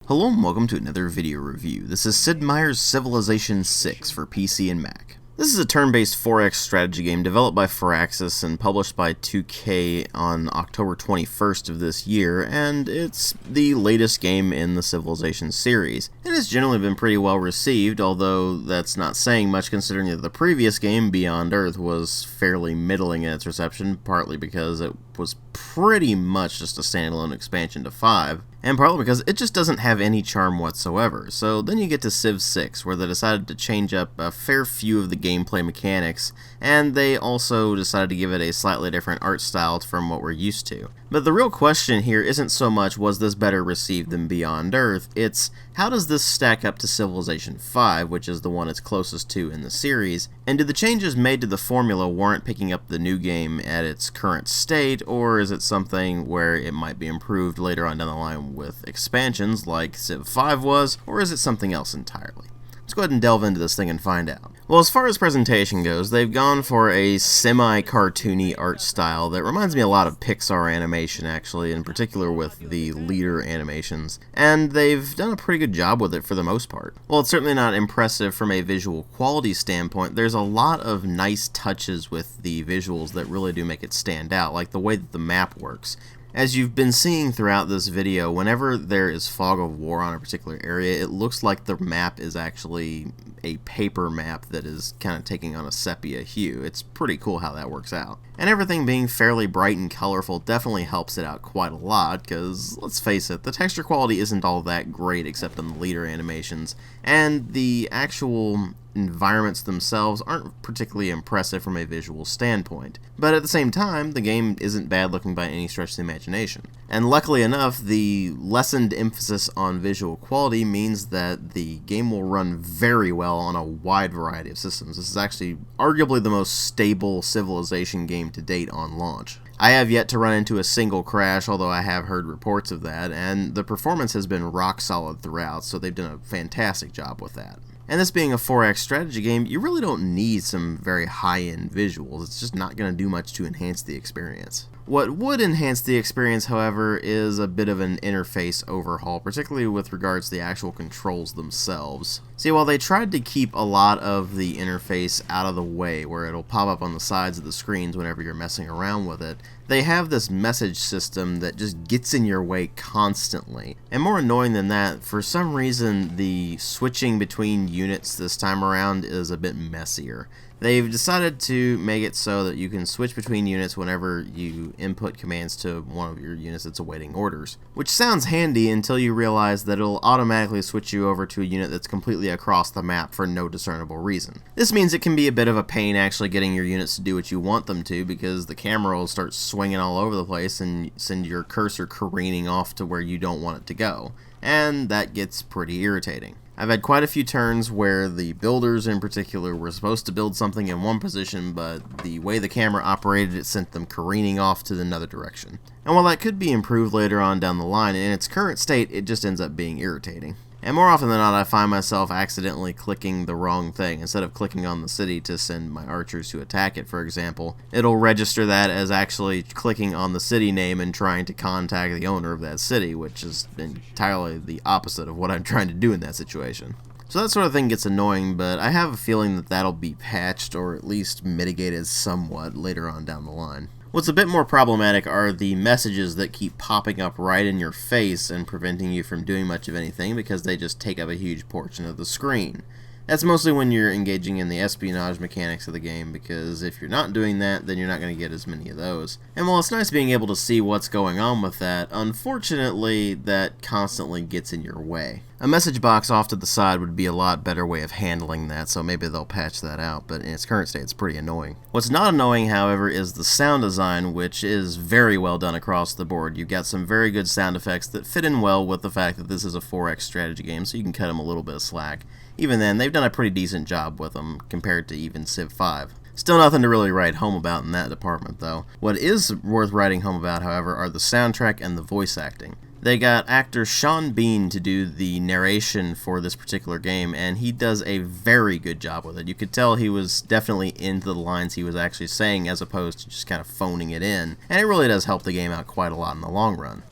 Hello and welcome to another video review. This is Sid Meier's Civilization 6 for PC and Mac. This is a turn-based 4X strategy game developed by Firaxis and published by 2K on October 21st of this year, and it's the latest game in the Civilization series. It has generally been pretty well received, although that's not saying much considering that the previous game, Beyond Earth, was fairly middling in its reception, partly because it was pretty much just a standalone expansion to 5, and partly because it just doesn't have any charm whatsoever. So then you get to Civ 6, where they decided to change up a fair few of the gameplay mechanics, and they also decided to give it a slightly different art style from what we're used to. But the real question here isn't so much was this better received than Beyond Earth, it's how does this stack up to Civilization 5, which is the one it's closest to in the series, and do the changes made to the formula warrant picking up the new game at its current state, or is it something where it might be improved later on down the line with expansions like Civ 5 was, or is it something else entirely? Let's go ahead and delve into this thing and find out. Well, as far as presentation goes, they've gone for a semi-cartoony art style that reminds me a lot of Pixar animation, actually, in particular with the leader animations, and they've done a pretty good job with it for the most part. While it's certainly not impressive from a visual quality standpoint, there's a lot of nice touches with the visuals that really do make it stand out, like the way that the map works. As you've been seeing throughout this video, whenever there is fog of war on a particular area, it looks like the map is actually a paper map that is kind of taking on a sepia hue. It's pretty cool how that works out. And everything being fairly bright and colorful definitely helps it out quite a lot, because let's face it, the texture quality isn't all that great except on the leader animations, and the actual environments themselves aren't particularly impressive from a visual standpoint. But at the same time, the game isn't bad looking by any stretch of the imagination. And luckily enough, the lessened emphasis on visual quality means that the game will run very well on a wide variety of systems. This is actually arguably the most stable Civilization game to date on launch. I have yet to run into a single crash, although I have heard reports of that, and the performance has been rock solid throughout, so they've done a fantastic job with that. And this being a 4X strategy game, you really don't need some very high-end visuals. It's just not going to do much to enhance the experience. What would enhance the experience, however, is a bit of an interface overhaul, particularly with regards to the actual controls themselves. See, while they tried to keep a lot of the interface out of the way, where it'll pop up on the sides of the screens whenever you're messing around with it, they have this message system that just gets in your way constantly. And more annoying than that, for some reason the switching between units this time around is a bit messier. They've decided to make it so that you can switch between units whenever you input commands to one of your units that's awaiting orders. Which sounds handy until you realize that it'll automatically switch you over to a unit that's completely across the map for no discernible reason. This means it can be a bit of a pain actually getting your units to do what you want them to, because the camera will start swinging all over the place and send your cursor careening off to where you don't want it to go. And that gets pretty irritating. I've had quite a few turns where the builders in particular were supposed to build something in one position, but the way the camera operated, it sent them careening off to another direction. And while that could be improved later on down the line, in its current state, it just ends up being irritating. And more often than not, I find myself accidentally clicking the wrong thing. Instead of clicking on the city to send my archers to attack it, for example, it'll register that as actually clicking on the city name and trying to contact the owner of that city, which is entirely the opposite of what I'm trying to do in that situation. So that sort of thing gets annoying, but I have a feeling that that'll be patched or at least mitigated somewhat later on down the line. What's a bit more problematic are the messages that keep popping up right in your face and preventing you from doing much of anything because they just take up a huge portion of the screen. That's mostly when you're engaging in the espionage mechanics of the game, because if you're not doing that, then you're not going to get as many of those. And while it's nice being able to see what's going on with that, unfortunately, that constantly gets in your way. A message box off to the side would be a lot better way of handling that, so maybe they'll patch that out, but in its current state, it's pretty annoying. What's not annoying, however, is the sound design, which is very well done across the board. You've got some very good sound effects that fit in well with the fact that this is a 4X strategy game, so you can cut them a little bit of slack. Even then, they've done a pretty decent job with them, compared to even Civ 5. Still nothing to really write home about in that department, though. What is worth writing home about, however, are the soundtrack and the voice acting. They got actor Sean Bean to do the narration for this particular game, and he does a very good job with it. You could tell he was definitely into the lines he was actually saying, as opposed to just kind of phoning it in, and it really does help the game out quite a lot in the long run.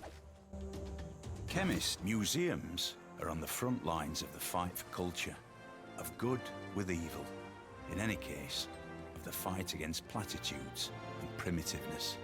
Chemists, museums. are on the front lines of the fight for culture, of good with evil, in any case, of the fight against platitudes and primitiveness.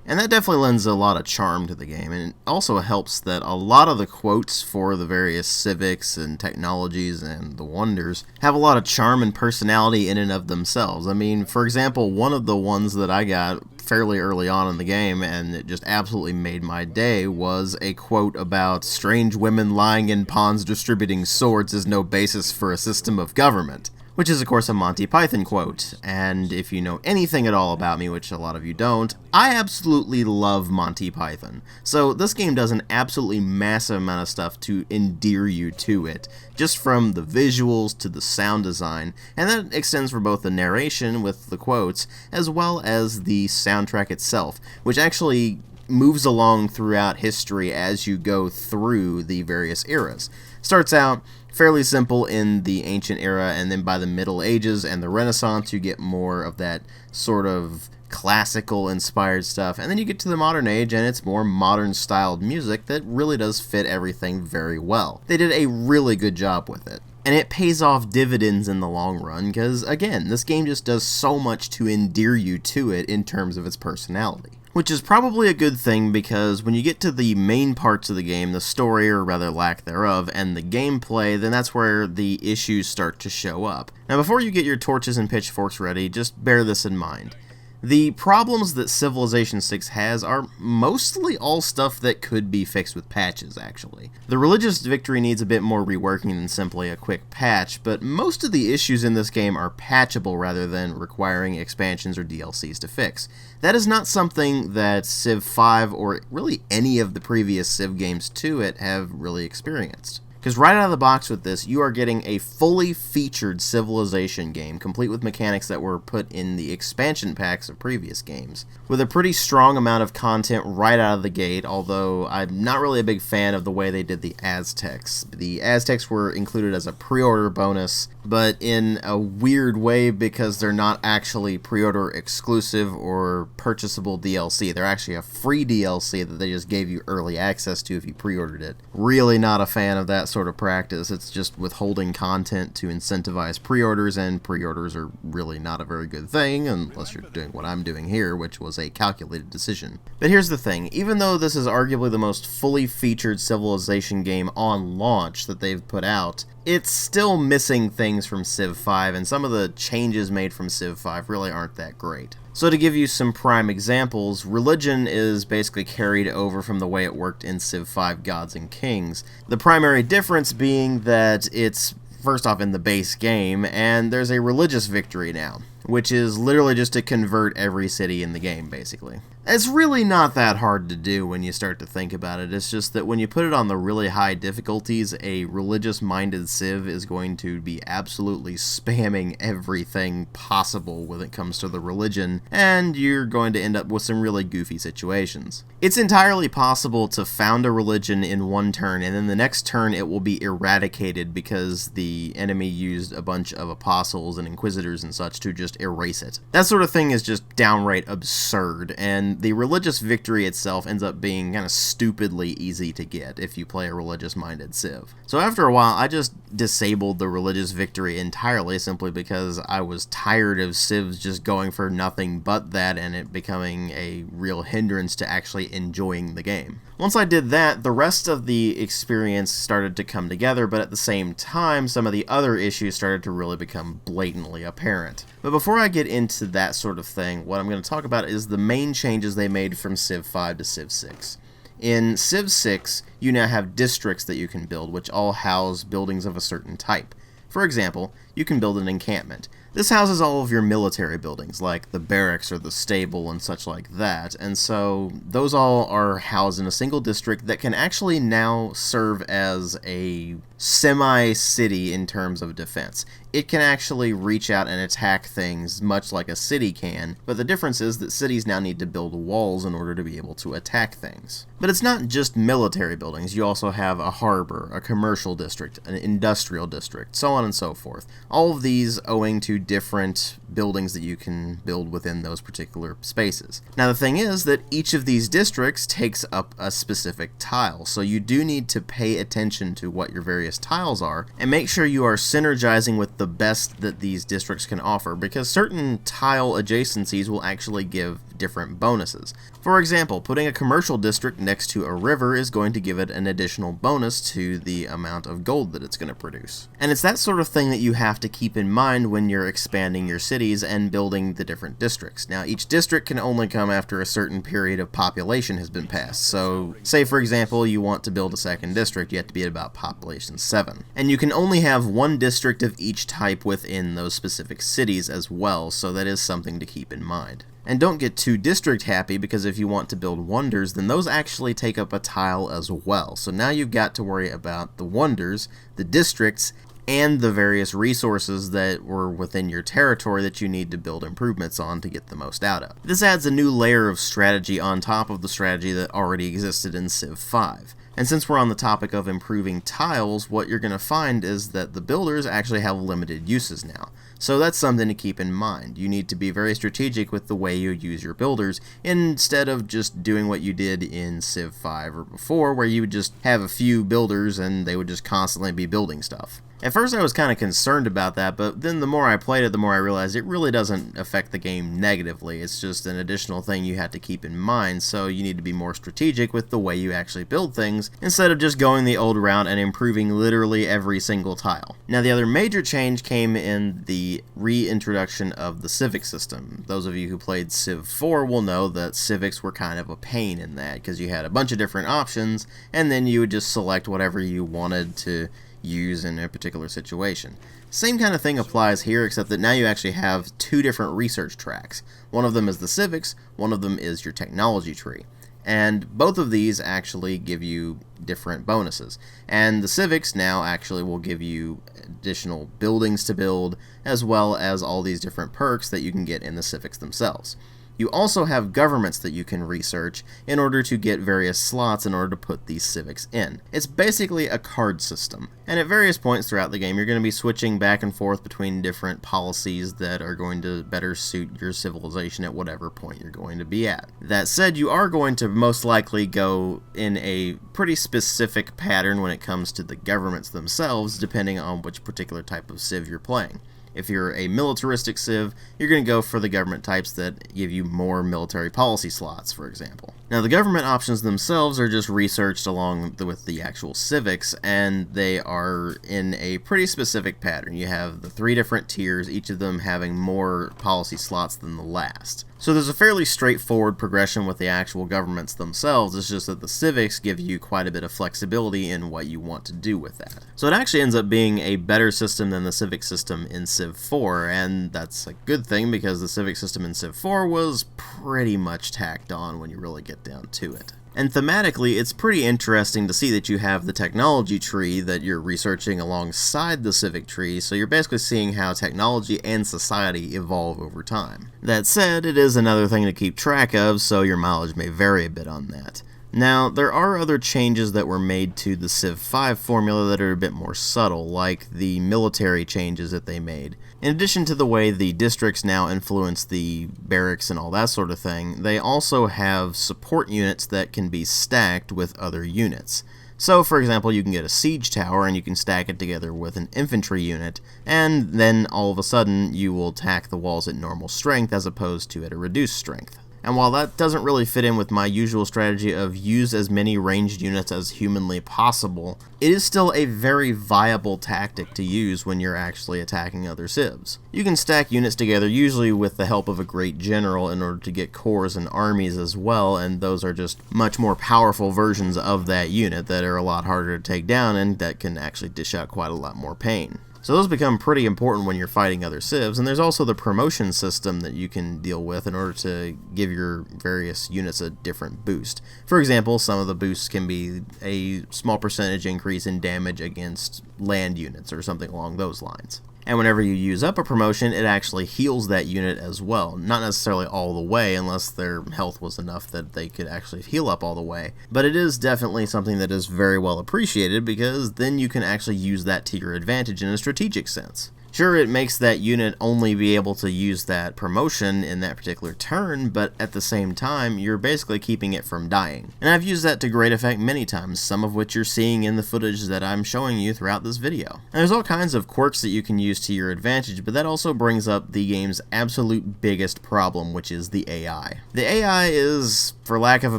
And that definitely lends a lot of charm to the game, and it also helps that a lot of the quotes for the various civics and technologies and the wonders have a lot of charm and personality in and of themselves. I mean, for example, one of the ones that I got fairly early on in the game, and it just absolutely made my day, was a quote about strange women lying in ponds distributing swords is no basis for a system of government. Which is, of course, a Monty Python quote, and if you know anything at all about me, which a lot of you don't, I absolutely love Monty Python. So this game does an absolutely massive amount of stuff to endear you to it, just from the visuals to the sound design, and that extends for both the narration with the quotes, as well as the soundtrack itself, which actually moves along throughout history as you go through the various eras. Starts out fairly simple in the ancient era, and then by the Middle Ages and the Renaissance you get more of that sort of classical inspired stuff, and then you get to the modern age and it's more modern styled music that really does fit everything very well. They did a really good job with it. And it pays off dividends in the long run because, again, this game just does so much to endear you to it in terms of its personality. Which is probably a good thing because when you get to the main parts of the game, the story, or rather lack thereof, and the gameplay, then that's where the issues start to show up. Now before you get your torches and pitchforks ready, just bear this in mind. The problems that Civilization 6 has are mostly all stuff that could be fixed with patches, actually. The religious victory needs a bit more reworking than simply a quick patch, but most of the issues in this game are patchable rather than requiring expansions or DLCs to fix. That is not something that Civ 5 or really any of the previous Civ games to it have really experienced. Because right out of the box with this, you are getting a fully featured Civilization game, complete with mechanics that were put in the expansion packs of previous games, with a pretty strong amount of content right out of the gate, although I'm not really a big fan of the way they did the Aztecs. The Aztecs were included as a pre-order bonus, but in a weird way because they're not actually pre-order exclusive or purchasable DLC. They're actually a free DLC that they just gave you early access to if you pre-ordered it. Really not a fan of that sort of practice. It's just withholding content to incentivize pre-orders, and pre-orders are really not a very good thing unless you're doing what I'm doing here, which was a calculated decision. But here's the thing, even though this is arguably the most fully featured Civilization game on launch that they've put out, it's still missing things from Civ 5, and some of the changes made from Civ 5 really aren't that great. So to give you some prime examples, religion is basically carried over from the way it worked in Civ 5 Gods and Kings. The primary difference being that it's first off in the base game, and there's a religious victory now, which is literally just to convert every city in the game, basically. It's really not that hard to do when you start to think about it. It's just that when you put it on the really high difficulties, a religious-minded Civ is going to be absolutely spamming everything possible when it comes to the religion, and you're going to end up with some really goofy situations. It's entirely possible to found a religion in one turn, and then the next turn it will be eradicated because the enemy used a bunch of apostles and inquisitors and such to just erase it. That sort of thing is just downright absurd, and the religious victory itself ends up being kind of stupidly easy to get if you play a religious-minded Civ. So after a while, I just disabled the religious victory entirely simply because I was tired of Civs just going for nothing but that and it becoming a real hindrance to actually enjoying the game. Once I did that, the rest of the experience started to come together, but at the same time, some of the other issues started to really become blatantly apparent. But before I get into that sort of thing, what I'm going to talk about is the main changes they made from Civ 5 to Civ 6. In Civ 6, you now have districts that you can build, which all house buildings of a certain type. For example, you can build an encampment. This houses all of your military buildings, like the barracks or the stable and such like that, and so those all are housed in a single district that can actually now serve as a semi-city in terms of defense. It can actually reach out and attack things much like a city can, but the difference is that cities now need to build walls in order to be able to attack things. But it's not just military buildings, you also have a harbor, a commercial district, an industrial district, so on and so forth. All of these owing to different buildings that you can build within those particular spaces. Now the thing is that each of these districts takes up a specific tile, so you do need to pay attention to what your various tiles are and make sure you are synergizing with the best that these districts can offer, because certain tile adjacencies will actually give different bonuses. For example, putting a commercial district next to a river is going to give it an additional bonus to the amount of gold that it's going to produce. And it's that sort of thing that you have to keep in mind when you're expanding your cities and building the different districts. Now, each district can only come after a certain period of population has been passed. So, say for example, you want to build a second district, you have to be at about population 7. And you can only have one district of each type within those specific cities as well, so that is something to keep in mind. And don't get too district happy, because if you want to build wonders, then those actually take up a tile as well. So now you've got to worry about the wonders, the districts, and the various resources that were within your territory that you need to build improvements on to get the most out of. This adds a new layer of strategy on top of the strategy that already existed in Civ 5. And since we're on the topic of improving tiles, what you're going to find is that the builders actually have limited uses now. So that's something to keep in mind. You need to be very strategic with the way you use your builders, instead of just doing what you did in Civ 5 or before, where you would just have a few builders and they would just constantly be building stuff. At first I was kind of concerned about that, but then the more I played it, the more I realized it really doesn't affect the game negatively. It's just an additional thing you have to keep in mind, so you need to be more strategic with the way you actually build things, instead of just going the old route and improving literally every single tile. Now the other major change came in the reintroduction of the Civics system. Those of you who played Civ 4 will know that Civics were kind of a pain in that, because you had a bunch of different options, and then you would just select whatever you wanted to use in a particular situation. Same kind of thing applies here, except that now you actually have two different research tracks. One of them is the Civics, one of them is your technology tree. And both of these actually give you different bonuses. And the Civics now actually will give you additional buildings to build, as well as all these different perks that you can get in the Civics themselves. You also have governments that you can research in order to get various slots in order to put these civics in. It's basically a card system, and at various points throughout the game you're going to be switching back and forth between different policies that are going to better suit your civilization at whatever point you're going to be at. That said, you are going to most likely go in a pretty specific pattern when it comes to the governments themselves, depending on which particular type of civ you're playing. If you're a militaristic civ, you're going to go for the government types that give you more military policy slots, for example. Now, the government options themselves are just researched along with the actual civics, and they are in a pretty specific pattern. You have the 3 different tiers, each of them having more policy slots than the last. So there's a fairly straightforward progression with the actual governments themselves. It's just that the civics give you quite a bit of flexibility in what you want to do with that. So it actually ends up being a better system than the civic system in Civ 4, and that's a good thing, because the civic system in Civ 4 was pretty much tacked on when you really get down to it. And thematically, it's pretty interesting to see that you have the technology tree that you're researching alongside the civic tree, so you're basically seeing how technology and society evolve over time. That said, it is another thing to keep track of, so your mileage may vary a bit on that. Now, there are other changes that were made to the Civ 5 formula that are a bit more subtle, like the military changes that they made. In addition to the way the districts now influence the barracks and all that sort of thing, they also have support units that can be stacked with other units. So, for example, you can get a siege tower and you can stack it together with an infantry unit, and then all of a sudden you will attack the walls at normal strength as opposed to at a reduced strength. And while that doesn't really fit in with my usual strategy of use as many ranged units as humanly possible, it is still a very viable tactic to use when you're actually attacking other civs. You can stack units together, usually with the help of a great general, in order to get corps and armies as well, and those are just much more powerful versions of that unit that are a lot harder to take down and that can actually dish out quite a lot more pain. So those become pretty important when you're fighting other civs, and there's also the promotion system that you can deal with in order to give your various units a different boost. For example, some of the boosts can be a small percentage increase in damage against land units or something along those lines. And whenever you use up a promotion, it actually heals that unit as well. Not necessarily all the way, unless their health was enough that they could actually heal up all the way. But it is definitely something that is very well appreciated, because then you can actually use that to your advantage in a strategic sense. Sure, it makes that unit only be able to use that promotion in that particular turn, but at the same time, you're basically keeping it from dying. And I've used that to great effect many times, some of which you're seeing in the footage that I'm showing you throughout this video. And there's all kinds of quirks that you can use to your advantage, but that also brings up the game's absolute biggest problem, which is the AI. The AI is, for lack of a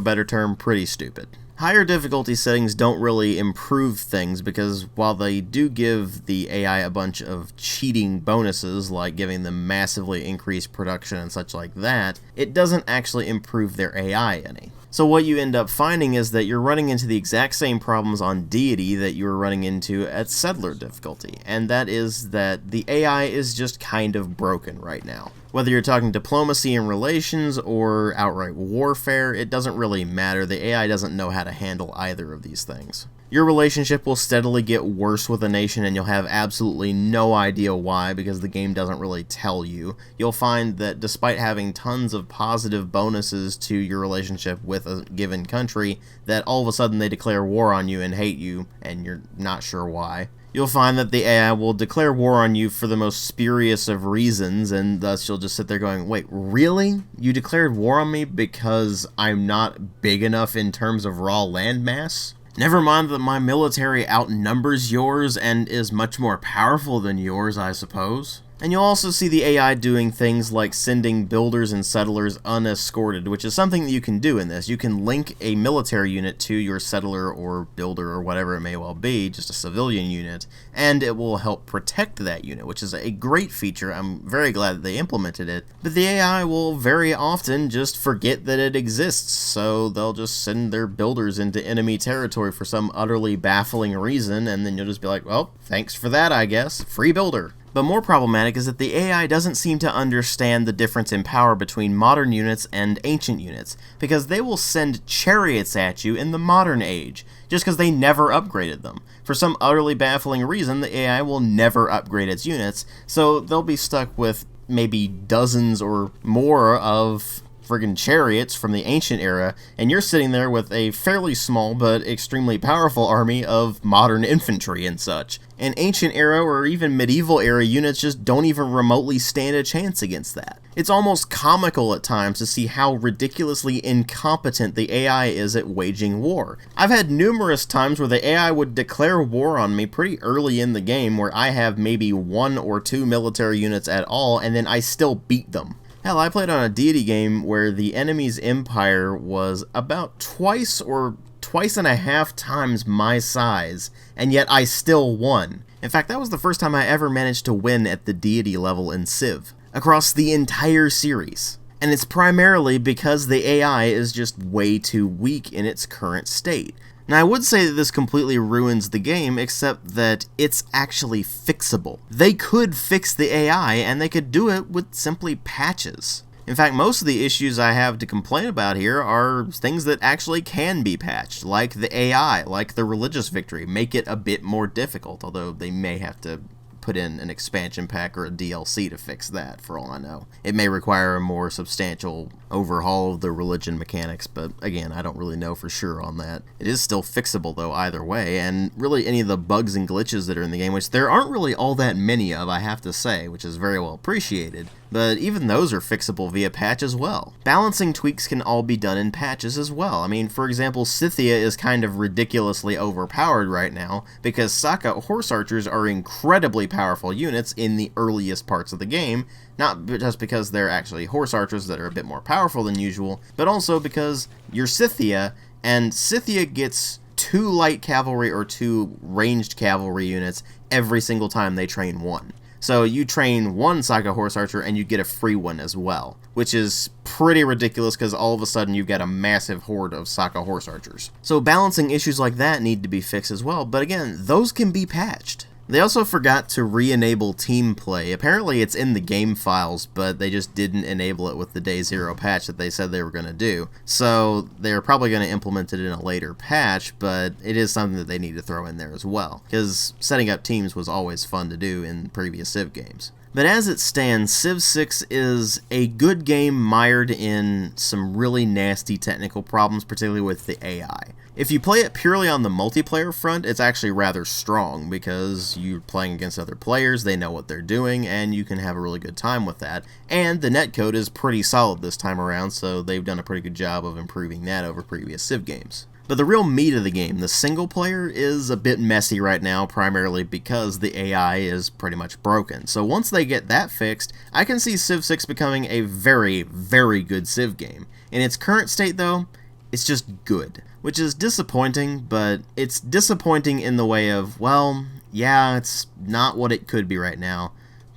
better term, pretty stupid. Higher difficulty settings don't really improve things because while they do give the AI a bunch of cheating bonuses like giving them massively increased production and such like that, it doesn't actually improve their AI any. So what you end up finding is that you're running into the exact same problems on Deity that you were running into at Settler difficulty, and that is that the AI is just kind of broken right now. Whether you're talking diplomacy and relations or outright warfare, it doesn't really matter. The AI doesn't know how to handle either of these things. Your relationship will steadily get worse with a nation and you'll have absolutely no idea why because the game doesn't really tell you. You'll find that despite having tons of positive bonuses to your relationship with a given country, that all of a sudden they declare war on you and hate you and you're not sure why. You'll find that the AI will declare war on you for the most spurious of reasons, and thus you'll just sit there going, wait, really? You declared war on me because I'm not big enough in terms of raw landmass? Never mind that my military outnumbers yours and is much more powerful than yours, I suppose. And you'll also see the AI doing things like sending builders and settlers unescorted, which is something that you can do in this. You can link a military unit to your settler or builder or whatever it may well be, just a civilian unit, and it will help protect that unit, which is a great feature. I'm very glad that they implemented it. But the AI will very often just forget that it exists, so they'll just send their builders into enemy territory for some utterly baffling reason, and then you'll just be like, well, thanks for that, I guess. Free builder. But more problematic is that the AI doesn't seem to understand the difference in power between modern units and ancient units, because they will send chariots at you in the modern age, just because they never upgraded them. For some utterly baffling reason, the AI will never upgrade its units, so they'll be stuck with maybe dozens or more of friggin' chariots from the ancient era, and you're sitting there with a fairly small but extremely powerful army of modern infantry and such. And ancient era or even medieval era units just don't even remotely stand a chance against that. It's almost comical at times to see how ridiculously incompetent the AI is at waging war. I've had numerous times where the AI would declare war on me pretty early in the game where I have maybe 1 or 2 military units at all, and then I still beat them. Hell, I played on a deity game where the enemy's empire was about twice or twice and a half times my size, and yet I still won. In fact, that was the first time I ever managed to win at the deity level in Civ, across the entire series. And it's primarily because the AI is just way too weak in its current state. Now, I would say that this completely ruins the game, except that it's actually fixable. They could fix the AI, and they could do it with simply patches. In fact, most of the issues I have to complain about here are things that actually can be patched, like the AI, like the religious victory, make it a bit more difficult, although they may have to put in an expansion pack or a DLC to fix that, for all I know. It may require a more substantial overhaul of the religion mechanics, but again, I don't really know for sure on that. It is still fixable, though, either way, and really any of the bugs and glitches that are in the game, which there aren't really all that many of, I have to say, which is very well appreciated, but even those are fixable via patch as well. Balancing tweaks can all be done in patches as well. I mean, for example, Scythia is kind of ridiculously overpowered right now because Saka horse archers are incredibly powerful units in the earliest parts of the game, not just because they're actually horse archers that are a bit more powerful than usual, but also because you're Scythia, and Scythia gets 2 light cavalry or 2 ranged cavalry units every single time they train one. So you train 1 Saka horse archer and you get a free one as well, which is pretty ridiculous because all of a sudden you've got a massive horde of Saka horse archers. So balancing issues like that need to be fixed as well, but again, those can be patched. They also forgot to re-enable team play. Apparently it's in the game files, but they just didn't enable it with the Day 0 patch that they said they were going to do. So they're probably going to implement it in a later patch, but it is something that they need to throw in there as well, because setting up teams was always fun to do in previous Civ games. But as it stands, Civ 6 is a good game mired in some really nasty technical problems, particularly with the AI. If you play it purely on the multiplayer front, it's actually rather strong because you're playing against other players, they know what they're doing, and you can have a really good time with that. And the netcode is pretty solid this time around, so they've done a pretty good job of improving that over previous Civ games. But the real meat of the game, the single player, is a bit messy right now, primarily because the AI is pretty much broken. So once they get that fixed, I can see Civ 6 becoming a very, very good Civ game. In its current state, though, it's just good. Which is disappointing, but it's disappointing in the way of, well, yeah, it's not what it could be right now,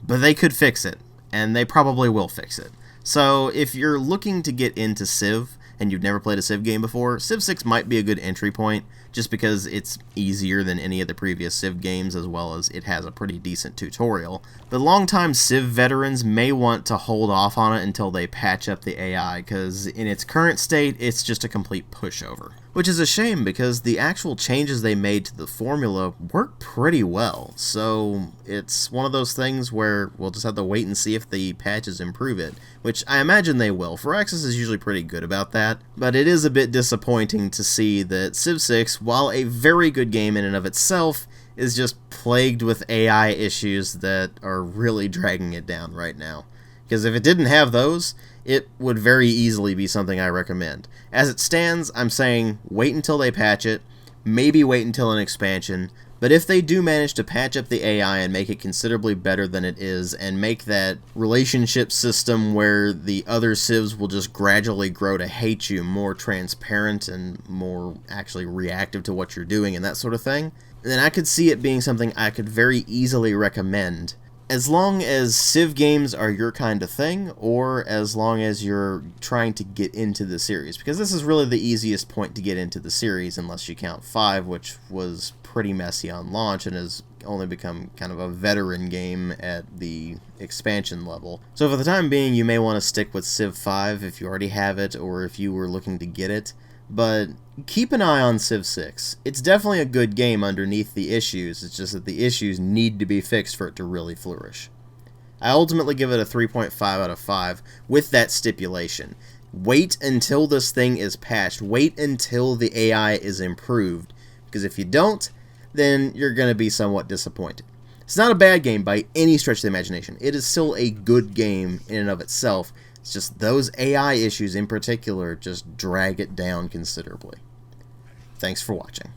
but they could fix it, and they probably will fix it. So if you're looking to get into Civ, and you've never played a Civ game before, Civ 6 might be a good entry point, just because it's easier than any of the previous Civ games, as well as it has a pretty decent tutorial. But longtime Civ veterans may want to hold off on it until they patch up the AI, because in its current state, it's just a complete pushover. Which is a shame, because the actual changes they made to the formula work pretty well, so it's one of those things where we'll just have to wait and see if the patches improve it, which I imagine they will. Firaxis is usually pretty good about that, but it is a bit disappointing to see that Civ 6, while a very good game in and of itself, is just plagued with AI issues that are really dragging it down right now. Because if it didn't have those, it would very easily be something I recommend. As it stands, I'm saying wait until they patch it, maybe wait until an expansion, but if they do manage to patch up the AI and make it considerably better than it is, and make that relationship system where the other civs will just gradually grow to hate you more transparent and more actually reactive to what you're doing and that sort of thing, then I could see it being something I could very easily recommend. As long as Civ games are your kind of thing, or as long as you're trying to get into the series, because this is really the easiest point to get into the series, unless you count 5, which was pretty messy on launch and has only become kind of a veteran game at the expansion level. So for the time being, you may want to stick with Civ 5 if you already have it, or if you were looking to get it. But keep an eye on Civ 6. It's definitely a good game underneath the issues, it's just that the issues need to be fixed for it to really flourish. I ultimately give it a 3.5 out of 5 with that stipulation. Wait until this thing is patched. Wait until the AI is improved, because if you don't, then you're going to be somewhat disappointed. It's not a bad game by any stretch of the imagination. It is still a good game in and of itself. It's just those AI issues in particular just drag it down considerably. Thanks for watching.